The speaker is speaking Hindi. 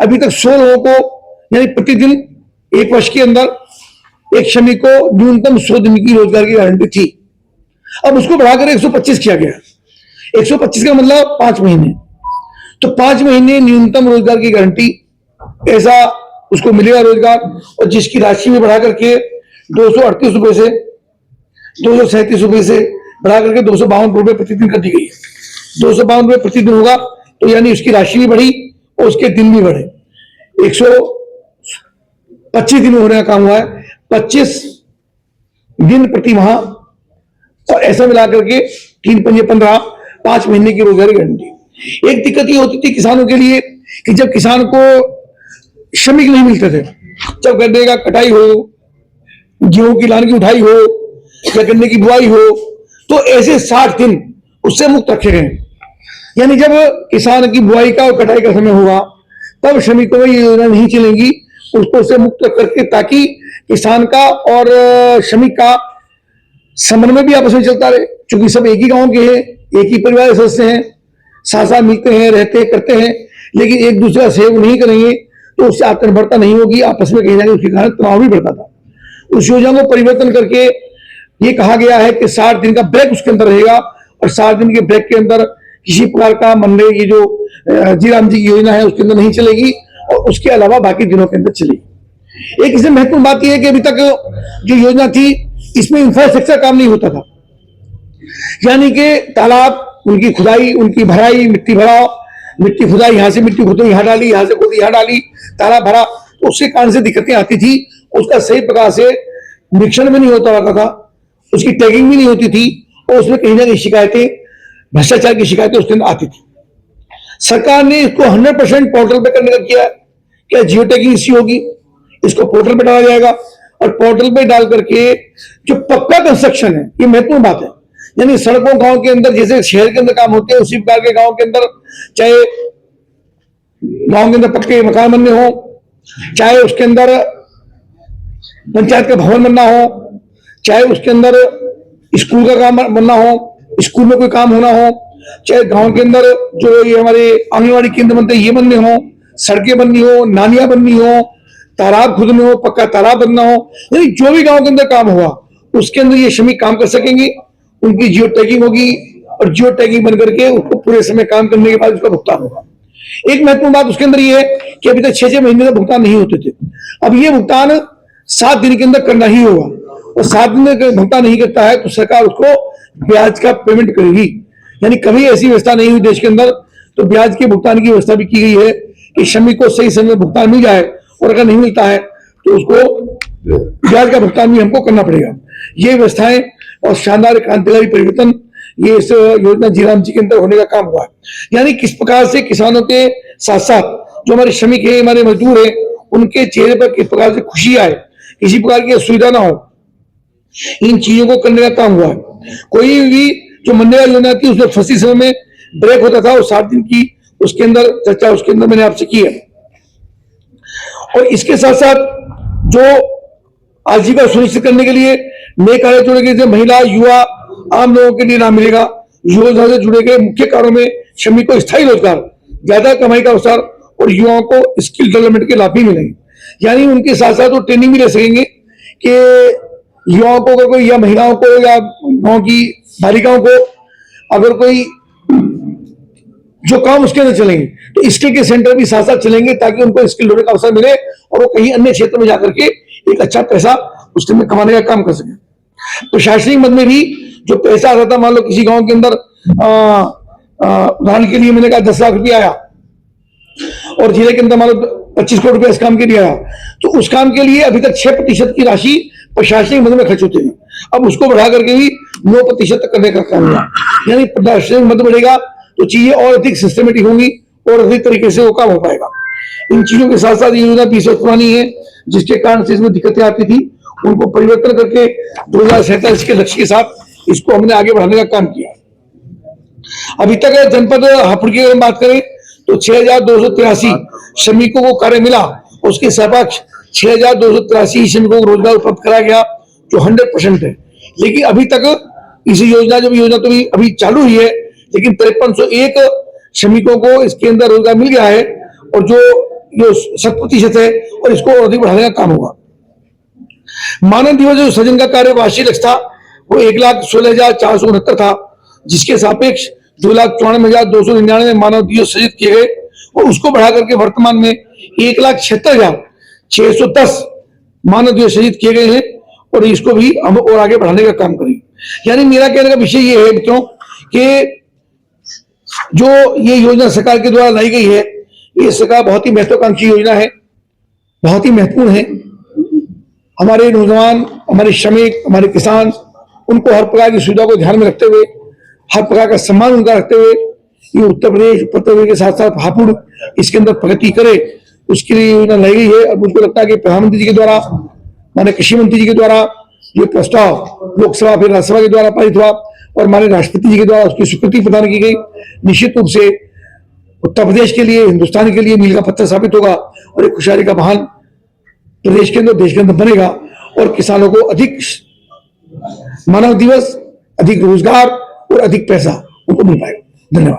अभी तक 100 लोगों को, यानी प्रतिदिन 1 वर्ष के अंदर एक श्रमिक को न्यूनतम 100 दिन की रोजगार की गारंटी थी। अब उसको बढ़ाकर 125 किया गया। 125 का मतलब 5 महीने, तो 5 महीने न्यूनतम रोजगार की गारंटी, ऐसा उसको मिलेगा रोजगार। और जिसकी राशि में बढ़ा करके 238 रुपए से 237 रुपए से बढ़ा करके 252 रुपए प्रतिदिन कर दी गई है। 252 रुपए प्रतिदिन होगा, तो यानी उसकी राशि भी बढ़ी और उसके दिन भी बढ़े। 125 दिन होने का काम हुआ है, 25 दिन प्रति माह, और ऐसा मिला करके 3 पंजे 15, 5 महीने की रोजगार गारंटी। एक दिक्कत ये होती थी किसानों के लिए कि जब किसान को श्रमिक नहीं मिलते थे, जब गन्ने का कटाई हो, गेहूं की लान की उठाई हो या गन्ने की बुआई हो, तो ऐसे 60 दिन उससे मुक्त रखे गए। यानी जब किसान की बुआई का और कटाई का समय होगा तब श्रमिकों में ये योजना नहीं चलेगी, उसको उससे मुक्त करके, ताकि किसान का और श्रमिक का समन्वय भी आपस में चलता रहे। क्योंकि सब एक ही गांव के हैं, एक ही परिवार के सदस्य हैं, साथ साथ मिलते हैं, रहते करते हैं, लेकिन एक दूसरे का सहयोग नहीं करेंगे तो उससे आत्मनिर्भरता नहीं होगी, आपस में कहीं जाएंगे, उसके कारण तनाव भी बढ़ता था। उस योजना को परिवर्तन करके ये कहा गया है कि 60 दिन का ब्रेक उसके अंदर रहेगा, और 60 दिन के ब्रेक के अंदर किसी प्रकार का मनरेगा, ये जो जीराम जी की योजना है उसके अंदर नहीं चलेगी, और उसके अलावा बाकी दिनों के अंदर चलेगी। एक इसमें महत्वपूर्ण बात यह है कि अभी तक जो योजना थी इसमें इंफ्रास्ट्रक्चर काम नहीं होता था, यानी कि तालाब, उनकी खुदाई, उनकी भराई, मिट्टी भराओ, मिट्टी खुदाई, यहां से मिट्टी खुदाई यहां डाली, यहां से खुदाई यहां डाली, तालाब भरा, तो उसके कारण से दिक्कतें आती थी। उसका सही प्रकार से निरीक्षण भी नहीं होता था, उसकी टैगिंग भी नहीं होती थी, और उसमें कहीं ना कहीं शिकायतें, भ्रष्टाचार की शिकायतें उसके अंदर आती थी। सरकार ने इसको 100% पोर्टल पे करने का किया है। क्या जियो टैगिंग इसी होगी, इसको पोर्टल पे डाला जाएगा, और पोर्टल पे डाल करके जो पक्का कंस्ट्रक्शन है, ये महत्वपूर्ण बात है, यानी सड़कों गांव के अंदर जैसे शहर के अंदर काम होते हैं उसी प्रकार के गांव के अंदर, चाहे गांव के अंदर पक्के मकान बनने हो, चाहे उसके अंदर पंचायत का भवन बनना हो, चाहे उसके अंदर स्कूल का काम बनना हो, स्कूल में कोई काम होना हो, चाहे गांव के अंदर जो ये हमारे आंगनबाड़ी केंद्र बनते हैं ये बनने हो, सड़कें बननी हो, नालियां बननी हो, तालाब खुदने हो, पक्का तालाब बनना हो, यानी जो भी गांव के अंदर काम हुआ उसके अंदर ये श्रमिक काम कर सकेंगे। उनकी जियो टैगिंग होगी, और जियो टैगिंग बन करके उसको पूरे समय काम करने के बाद उसका भुगतान होगा। एक महत्वपूर्ण बात उसके अंदर ये है कि अभी तक 6-6 महीने का भुगतान नहीं होते थे, अब ये भुगतान 7 दिन के अंदर करना ही होगा, और 7 दिन का भुगतान नहीं करता है तो सरकार उसको ब्याज का पेमेंट करेगी। यानी कभी ऐसी व्यवस्था नहीं हुई देश के अंदर, तो ब्याज के भुगतान की व्यवस्था भी की गई है कि श्रमिक को सही समय भुगतान मिल जाए, और अगर नहीं मिलता है तो उसको ब्याज का भुगतान भी हमको करना पड़ेगा। ये व्यवस्थाएं और शानदार क्रांतिकारी परिवर्तन ये इस योजना जीराम जी के अंदर होने का काम हुआ है। यानी किस प्रकार से किसानों के साथ साथ जो हमारे श्रमिक है, हमारे मजदूर है, उनके चेहरे पर किस प्रकार से खुशी आए, किसी प्रकार की असुविधा ना हो, इन चीजों को करने का काम हुआ है। कोई भी जो मनरेगा योजना थी उसमें फंसी समय में ब्रेक होता था, और 7 दिन की उसके अंदर चर्चा उसके अंदर मैंने आपसे की है। और इसके साथ साथ जो आजीविका सुनिश्चित करने के लिए नए कार्य जोड़े गए, जैसे महिला, युवा, आम लोगों के लिए नाम मिलेगा। योजना से जुड़े गए मुख्य कार्यों में श्रमिक को स्थायी रोजगार, ज्यादा कमाई का अवसर, और युवाओं को स्किल डेवलपमेंट के लाभ भी मिलेंगे। यानी उनके साथ साथ वो ट्रेनिंग भी ले सकेंगे कि युवाओं को अगर कोई, या महिलाओं को, या गांव की बालिकाओं को अगर कोई जो काम उसके अंदर चलेंगे तो स्किल के सेंटर भी साथ साथ चलेंगे, ताकि उनको स्किल होने का अवसर मिले और वो कहीं अन्य क्षेत्र में जाकर के एक अच्छा पैसा उसके में कमाने का काम कर सके। प्रशासनिक मद में भी जो पैसा आता था, मान लो किसी गांव के अंदर उदाहरण के लिए मैंने कहा 10 लाख रुपया आया, और जिले के अंदर मान लो 25 करोड़ रुपया इस काम के लिए आया, तो उस काम के लिए अभी तक 6% की राशि प्रशासनिक मद में खर्च होते हैं। अब उसको बढ़ा करके भी 9% तक करने का काम हुआ। यानी प्रशासनिक मद बढ़ेगा तो चीजें और अधिक सिस्टमेटिक होंगी, और अधिक तरीके से वो काम हो पाएगा। इन चीजों के साथ साथ ये योजना 20 वर्ष पुरानी है, जिसके कारण से इसमें दिक्कतें आती थी, उनको परिवर्तन करके 2047 के लक्ष्य के साथ इसको हमने आगे बढ़ाने का काम किया। अभी तक जनपद हापुड़ की अगर बात करें तो 6283 श्रमिकों को कार्य मिला, उसके समक्ष 6283 श्रमिकों को रोजगार उपलब्ध कराया गया, जो 100% है। लेकिन अभी तक इस योजना तो अभी चालू ही है, लेकिन 5301 श्रमिकों को इसके अंदर रोजगार मिल गया है, और जो जो 100% है और इसको और अधिक बढ़ाने का काम होगा। मानव दिवस जो सृजन का कार्य वार्षिक लक्ष्य था वो 1,16,469 था, जिसके सापेक्ष 2,94,299 मानव दिवस सृजित किए गए और उसको बढ़ा करके वर्तमान में 1,76,610 मानव दिवस सृजित किए गए हैं और इसको भी हम और आगे बढ़ाने का काम करेंगे। यानी मेरा कहने का विषय ये है मित्रों कि जो ये योजना सरकार के द्वारा लाई गई है, ये सरकार बहुत ही महत्वाकांक्षी योजना है, बहुत ही महत्वपूर्ण है। हमारे नौजवान, हमारे श्रमिक, हमारे किसान, उनको हर प्रकार की सुविधा को ध्यान में रखते हुए, हर प्रकार का सम्मान उनका रखते हुए ये उत्तर प्रदेश के साथ साथ हापुड़ इसके अंदर प्रगति करे, उसके लिए योजना लाई गई है। और मुझको लगता है कि प्रधानमंत्री जी के द्वारा, माननीय कृषि मंत्री जी के द्वारा ये प्रस्ताव लोकसभा फिर राज्यसभा के द्वारा पारित हुआ और माननीय राष्ट्रपति जी के द्वारा उसकी स्वीकृति प्रदान की गई। निश्चित रूप से उत्तर प्रदेश के लिए, हिंदुस्तान के लिए मील का पत्थर साबित होगा और एक खुशहाली का वाहन प्रदेश के अंदर, देश के अंदर बनेगा और किसानों को अधिक मानव दिवस, अधिक रोजगार और अधिक पैसा उनको मिल पाएगा। धन्यवाद।